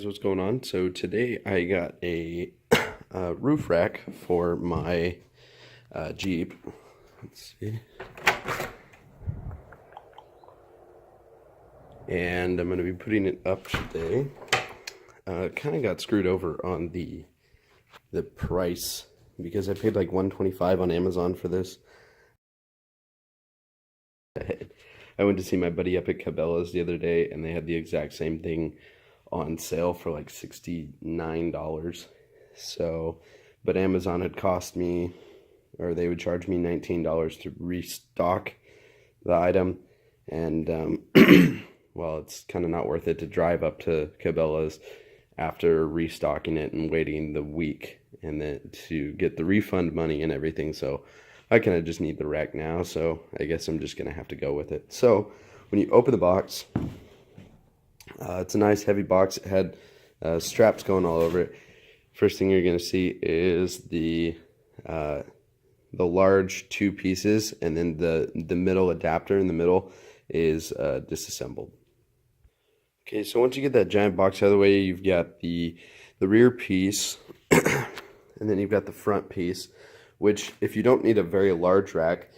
guys, what's going on? So today I got a roof rack for my Jeep. Let's see. And I'm going to be putting it up today. Kind of got screwed over on the price because I paid like $125 on Amazon for this. I went to see my buddy up at Cabela's the other day, and they had the exact same thing on sale for like $69. So, but Amazon had cost me, or they would charge me $19 to restock the item, and well, it's kind of not worth it to drive up to Cabela's after restocking it and waiting the week and then to get the refund money and everything. So I kind of just need the rack now, so I guess I'm just going to have to go with it. So when you open the box, it's a nice heavy box. It had straps going all over it. First thing you're going to see is the large two pieces, and then the middle adapter in the middle is disassembled. Okay, so once you get that giant box out of the way, you've got the rear piece, and then you've got the front piece, which if you don't need a very large rack,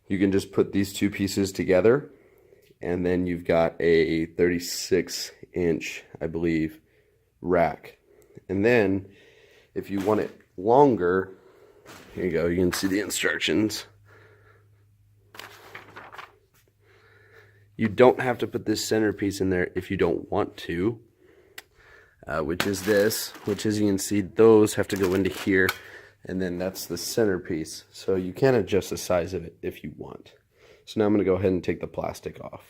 you can just put these two pieces together, and then you've got a 36-inch, I believe, rack. And then if you want it longer, here you go, you can see the instructions. You don't have to put this centerpiece in there if you don't want to, which is this, which as you can see, those have to go into here, and then that's the centerpiece. So you can adjust the size of it if you want. So now I'm going to go ahead and take the plastic off.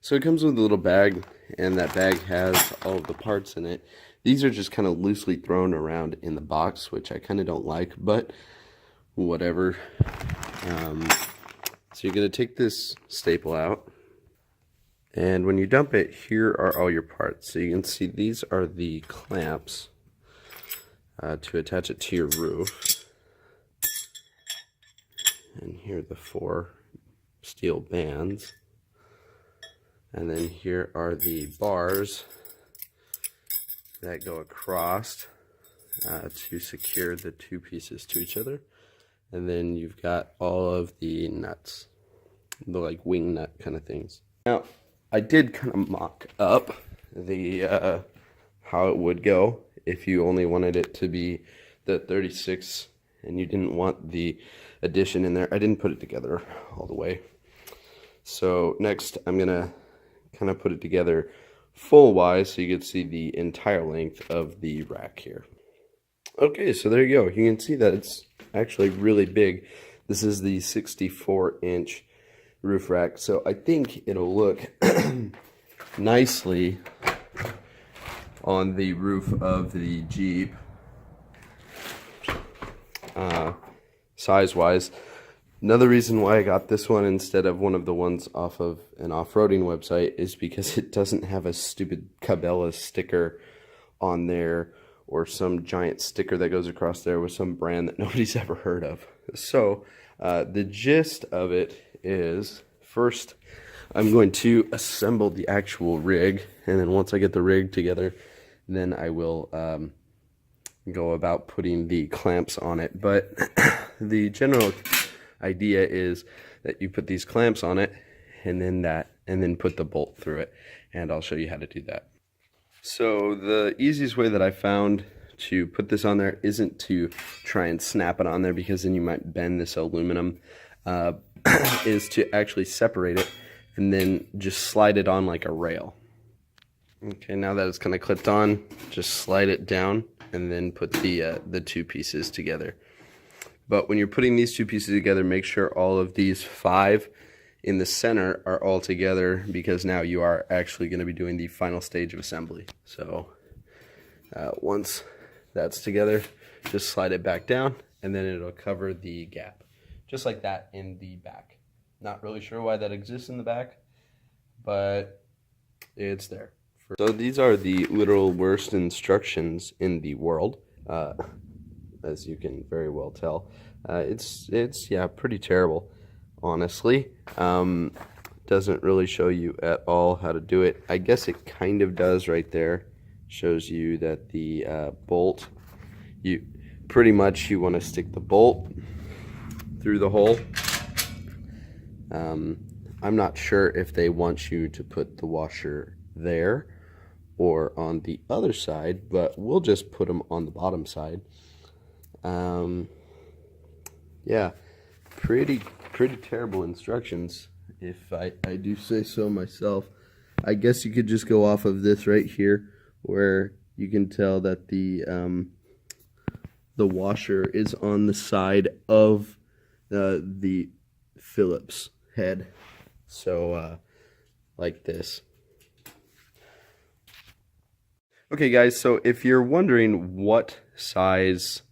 So it comes with a little bag, and that bag has all of the parts in it. These are just kind of loosely thrown around in the box, which I kind of don't like, but whatever. So you're going to take this staple out, and when you dump it, here are all your parts. So you can see these are the clamps to attach it to your roof, and here are the 4 steel bands, and then here are the bars that go across to secure the two pieces to each other. And then you've got all of the nuts, the like wing nut kind of things. Now, I did kind of mock up the how it would go if you only wanted it to be the 36 and you didn't want the addition in there. I didn't put it together all the way. So next, I'm gonna kind of put it together full wise so you can see the entire length of the rack here. Okay, so there you go. You can see that it's actually really big. This is the 64-inch roof rack, so I think it'll look nicely on the roof of the Jeep, size-wise. Another reason why I got this one instead of one of the ones off of an off-roading website is because it doesn't have a stupid Cabela sticker on there, or some giant sticker that goes across there with some brand that nobody's ever heard of. So the gist of it is, first I'm going to assemble the actual rig, and then once I get the rig together, then I will go about putting the clamps on it. But the general idea is that you put these clamps on it, and then put the bolt through it, and I'll show you how to do that. So the easiest way that I found to put this on there isn't to try and snap it on there, because then you might bend this aluminum, is to actually separate it and then just slide it on like a rail. Okay, now that it's kind of clipped on, just slide it down and then put the two pieces together. But when you're putting these two pieces together, make sure all of these 5 in the center are all together, because now you are actually going to be doing the final stage of assembly. So once that's together, just slide it back down, and then it'll cover the gap, just like that in the back. Not really sure why that exists in the back, but it's there. So these are the literal worst instructions in the world, as you can very well tell. It's yeah, pretty terrible, honestly. Doesn't doesn't really show you at all how to do it. I guess it kind of does right there. Shows you that the bolt, you want to stick the bolt through the hole. I'm not sure if they want you to put the washer there or on the other side, but we'll just put them on the bottom side. Yeah, pretty terrible instructions, if I do say so myself. I guess you could just go off of this right here, where you can tell that the washer is on the side of the Phillips head. So like this. Okay guys, so if you're wondering what size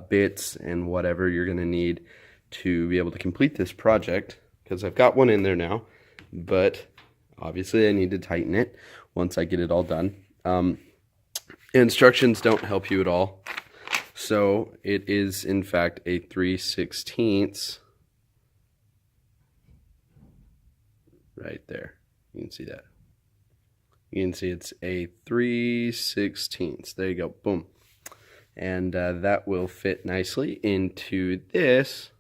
bits and whatever you're going to need to be able to complete this project, because I've got one in there now, but obviously I need to tighten it once I get it all done. Instructions don't help you at all. So it is in fact a 3/16 right there. You can see that. You can see it's a 3/16. There you go. Boom. And that will fit nicely into this.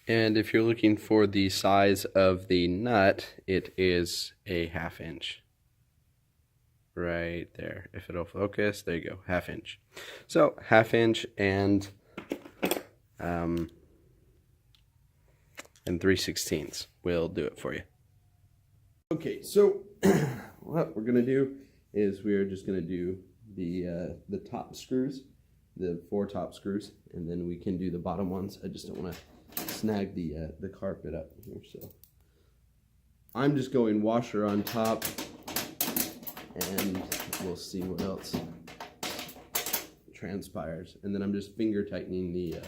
And if you're looking for the size of the nut, it is a 1/2 inch. Right there. If it'll focus, there you go, 1/2 inch. So 1/2 inch and 3/16 will do it for you. Okay, so what we're gonna do is we're just gonna do the top screws, the 4 top screws, and then we can do the bottom ones. I just don't want to snag the carpet up here, so I'm just going washer on top, and we'll see what else transpires. And then I'm just finger tightening the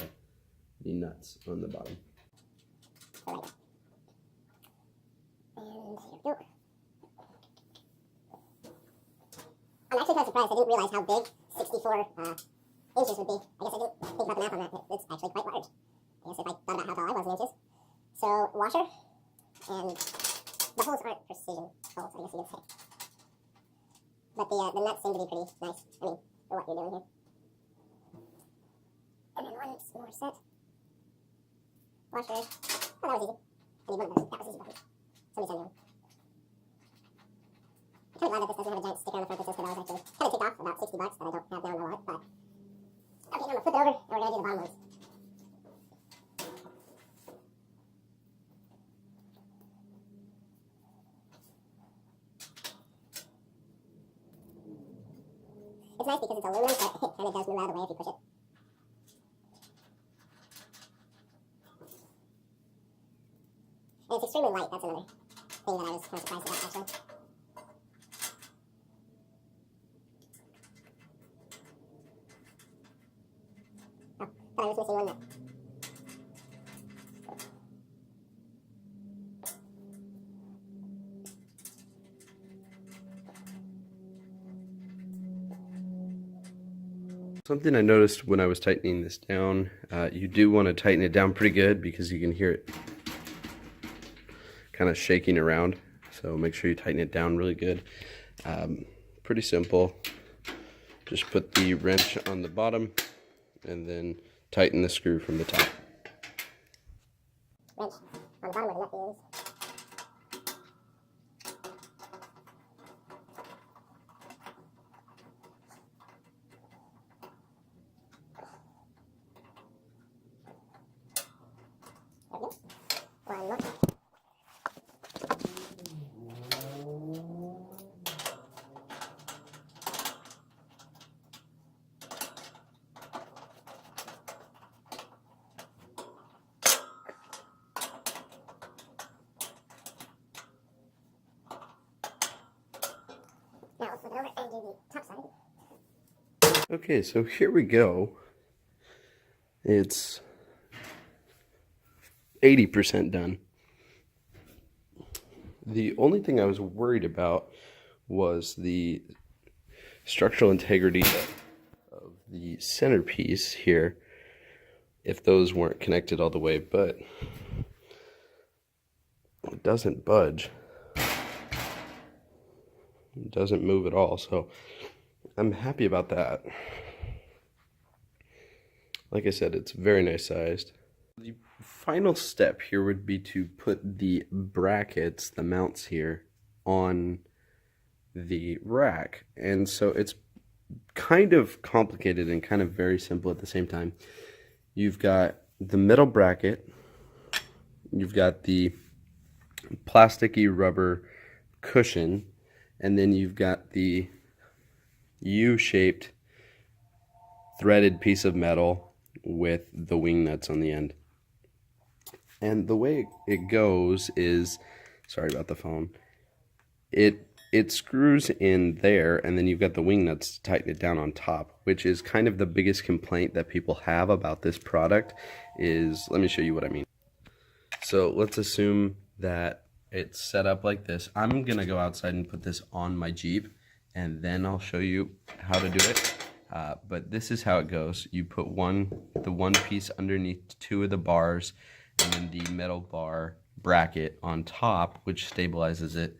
nuts on the bottom. I'm actually kind of surprised. I didn't realize how big 64 inches would be. I guess I didn't think about the math on that. It's actually quite large. I guess if I thought about how tall I was in inches. So, washer, and the holes aren't precision holes, I guess you could say. But the nuts seem to be pretty nice. I mean, for what you're doing here. And then one more set. Washer. Oh, that was easy. I need one of those. That was easy buttons. Somebody send me one. I'm kind of glad that this doesn't have a giant sticker on the front that says $10 actually. Kind of ticked off about $60 that I don't have now in my wallet, but okay, now I'm going to flip it over and we're going to do the bottom ones. It's nice because it's aluminum, but it kind of does move out of the way if you push it. And it's extremely light, that's another thing that I was kind of surprised about actually. But I was missing one nut. Something I noticed when I was tightening this down, you do want to tighten it down pretty good because you can hear it kind of shaking around. So make sure you tighten it down really good. Pretty simple. Just put the wrench on the bottom and then tighten the screw from the top. Wrench on the bottom where the nut is. There we go. One more. Now let's flip it over and do the top side. Okay, so here we go. It's 80% done. The only thing I was worried about was the structural integrity of the centerpiece here, if those weren't connected all the way, but it doesn't budge. It doesn't move at all, so I'm happy about that. Like I said, it's very nice sized. The final step here would be to put the brackets, the mounts here, on the rack. And so it's kind of complicated and kind of very simple at the same time. You've got the metal bracket, you've got the plasticky rubber cushion, and then you've got the U-shaped threaded piece of metal with the wing nuts on the end. And the way it goes is, sorry about the phone, it screws in there, and then you've got the wing nuts to tighten it down on top, which is kind of the biggest complaint that people have about this product is, let me show you what I mean. So let's assume that it's set up like this. I'm gonna go outside and put this on my Jeep, and then I'll show you how to do it. But this is how it goes. You put the one piece underneath two of the bars, and then the metal bar bracket on top, which stabilizes it.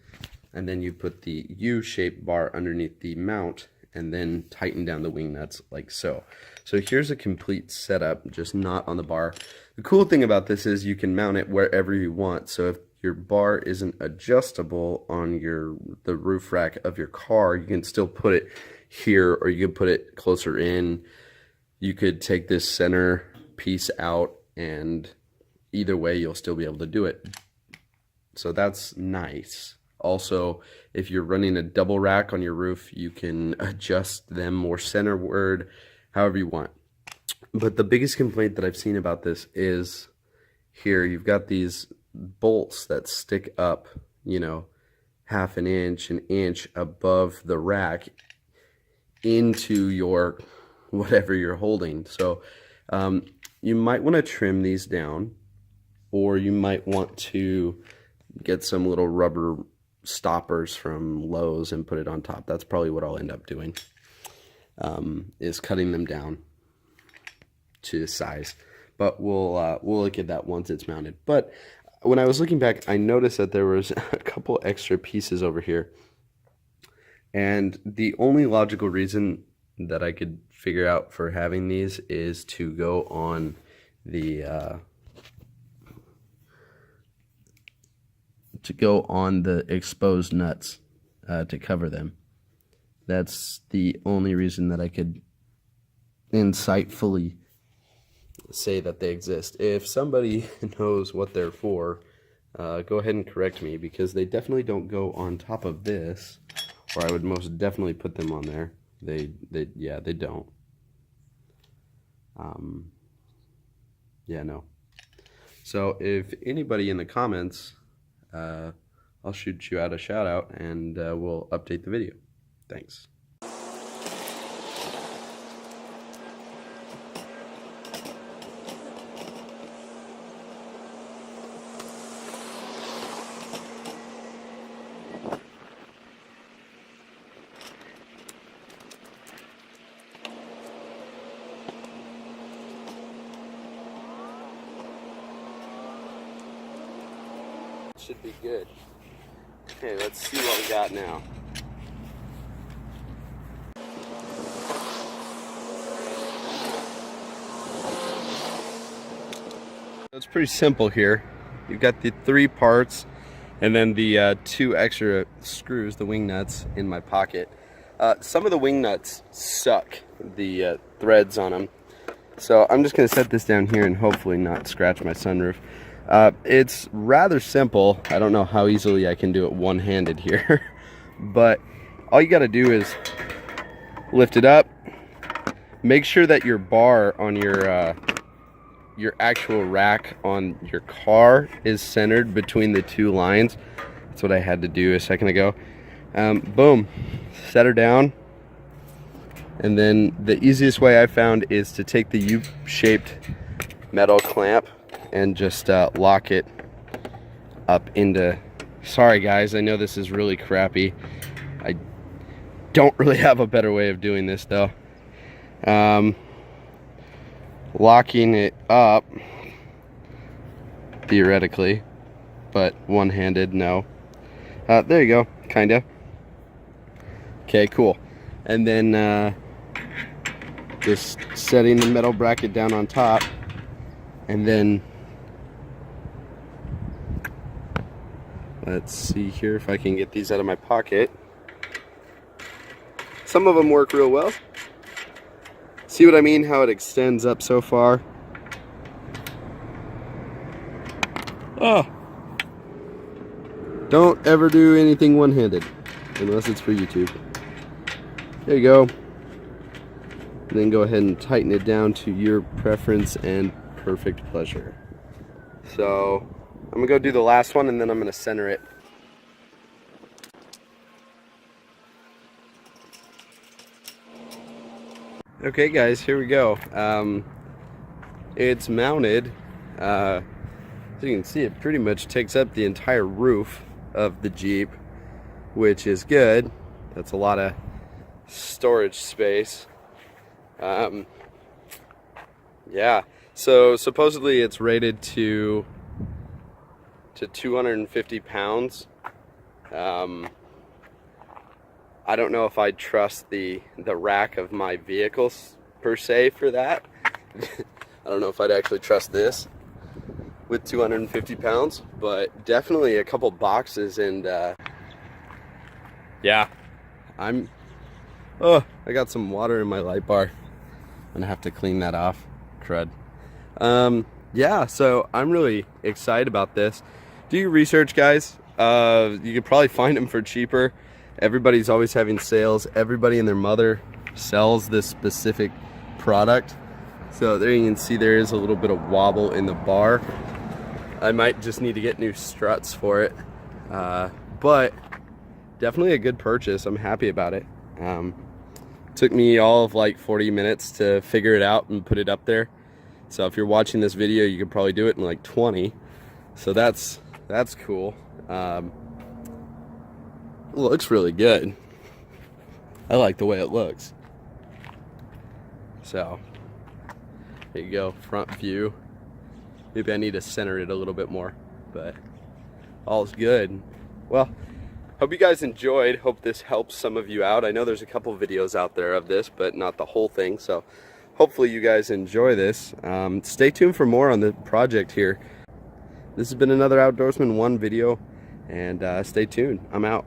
And then you put the U-shaped bar underneath the mount, and then tighten down the wing nuts like so. So here's a complete setup, just not on the bar. The cool thing about this is you can mount it wherever you want. So if your bar isn't adjustable on the roof rack of your car, you can still put it here, or you can put it closer in. You could take this center piece out, and either way you'll still be able to do it. So that's nice. Also, if you're running a double rack on your roof, you can adjust them more centerward, however you want. But the biggest complaint that I've seen about this is here you've got these bolts that stick up, you know, half an inch above the rack into your whatever you're holding. So you might want to trim these down, or you might want to get some little rubber stoppers from Lowe's and put it on top. That's probably what I'll end up doing, is cutting them down to size. But we'll look at that once it's mounted. But when I was looking back, I noticed that there was a couple extra pieces over here. And the only logical reason that I could figure out for having these is to go on the exposed nuts to cover them. That's the only reason that I could insightfully say that they exist. If somebody knows what they're for, go ahead and correct me, because they definitely don't go on top of this, or I would most definitely put them on there. They don't. Yeah, no. So if anybody in the comments, I'll shoot you out a shout out, and we'll update the video. Thanks. Should be good. Okay, let's see what we got now. It's pretty simple here. You've got the 3 parts, and then the 2 extra screws, the wing nuts, in my pocket. Some of the wing nuts suck, the threads on them. So I'm just going to set this down here and hopefully not scratch my sunroof. It's rather simple. I don't know how easily I can do it one-handed here, but all you got to do is lift it up. Make sure that your bar on your actual rack on your car is centered between the 2 lines. That's what I had to do a second ago. Boom, set her down. And then the easiest way I found is to take the U-shaped metal clamp and just lock it up into, sorry guys, I know this is really crappy. I don't really have a better way of doing this though. Locking it up, theoretically, but one-handed, no. There you go, kinda. Okay, cool. And then just setting the metal bracket down on top, and then let's see here if I can get these out of my pocket. Some of them work real well. See what I mean? How it extends up so far. Oh! Don't ever do anything one-handed, unless it's for YouTube. There you go. And then go ahead and tighten it down to your preference and perfect pleasure. So, I'm gonna go do the last one and then I'm gonna center it. Okay guys, here we go. It's mounted. As you can see, it pretty much takes up the entire roof of the Jeep, which is good. That's a lot of storage space. Yeah, so supposedly it's rated to 250 pounds. I don't know if I'd trust the rack of my vehicles per se for that. I don't know if I'd actually trust this with 250 pounds, but definitely a couple boxes. And yeah, I got some water in my light bar. I'm gonna have to clean that off. Crud. Yeah, so I'm really excited about this. Do your research, guys. You could probably find them for cheaper. Everybody's always having sales. Everybody and their mother sells this specific product. So there you can see there is a little bit of wobble in the bar. I might just need to get new struts for it. But definitely a good purchase. I'm happy about it. Took me all of like 40 minutes to figure it out and put it up there. So if you're watching this video, you could probably do it in like 20. So that's cool. Looks really good. I like the way it looks. So there you go, front view. Maybe I need to center it a little bit more, but all's good. Well, hope you guys enjoyed. Hope this helps some of you out. I know there's a couple videos out there of this, but not the whole thing. So hopefully you guys enjoy this. Stay tuned for more on the project here. This has been another Outdoorsman 1 video, and stay tuned. I'm out.